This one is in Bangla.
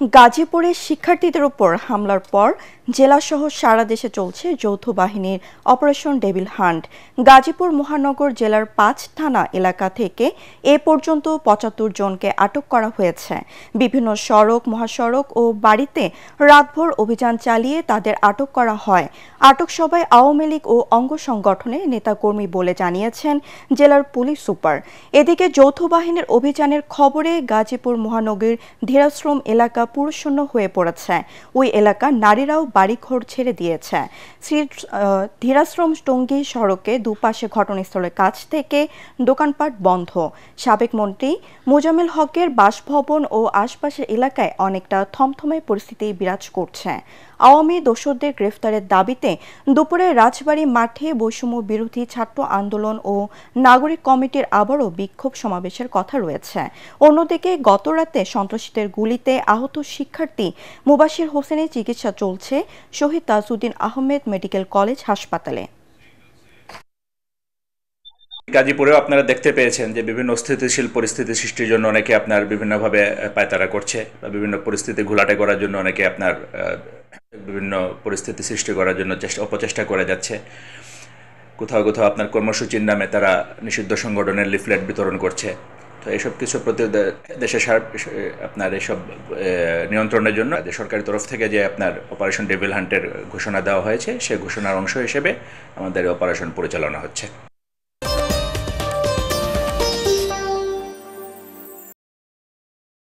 গাজীপুরে শিক্ষার্থীদের উপর হামলার পর জেলাসহ সারা দেশে চলছে যৌথ বাহিনীর অপারেশন ডেভিল হান্ট। গাজীপুর মহানগর জেলার ৫ থানা এলাকা থেকে এ পর্যন্ত ৭৫ জনকে আটক করা হয়েছে। বিভিন্ন সড়ক, মহাসড়ক ও বাড়িতে রাতভর অভিযান চালিয়ে তাদের আটক করা হয়। আটক সবাই আওয়ামী লীগ ও অঙ্গ সংগঠনের নেতাকর্মী বলে জানিয়েছেন জেলার পুলিশ সুপার। এদিকে যৌথ বাহিনীর অভিযানের খবরে গাজীপুর মহানগরীর ধীরাশ্রম এলাকা পুরুষশূন্য হয়ে পড়েছে। ওই এলাকার নারীরাও বাড়িঘর ছেড়ে দিয়েছে। ধীরাশ্রম টঙ্গী সড়কে দুপাশে ঘটনাস্থলের কাছ থেকে দোকানপাট বন্ধ। সাবেক মন্ত্রী মোজাম্মেল হকের বাসভবন ও আশপাশের এলাকায় অনেকটা থমথমে পরিস্থিতি বিরাজ করছে। আওয়ামী দোসরদের গ্রেফতারের দাবিতে দুপুরে রাজবাড়ী মাঠে বৈষম্য বিরোধী ছাত্র আন্দোলন ও নাগরিক কমিটির আবারও বিক্ষোভ সমাবেশের কথা রয়েছে। অন্যদিকে গতরাতে সন্ত্রাসীদের গুলিতে আহত শিক্ষার্থী মুবাশির হোসেনের চিকিৎসা চলছে শহীদ তাজউদ্দিন আহমেদ মেডিকেল কলেজ হাসপাতালে। গাজীপুরেও আপনারা দেখতে পেয়েছেন যে বিভিন্ন অস্থিতিশীল পরিস্থিতি সৃষ্টির জন্য অনেকে আপনার বিভিন্নভাবে পায়তারা করছে বা বিভিন্ন পরিস্থিতি ঘোলাটে করার জন্য অনেকে আপনার বিভিন্ন পরিস্থিতি সৃষ্টি করার জন্য অপচেষ্টা করে যাচ্ছে। কোথাও কোথাও আপনার কর্মসূচির নামে তারা নিষিদ্ধ সংগঠনের লিফলেট বিতরণ করছে। তো এইসব কিছু প্রতি দেশের আপনার এসব নিয়ন্ত্রণের জন্য সরকারি তরফ থেকে যে আপনার অপারেশন ডেভিল হান্টের ঘোষণা দেওয়া হয়েছে, সেই ঘোষণার অংশ হিসেবে আমাদের অপারেশন পরিচালনা হচ্ছে।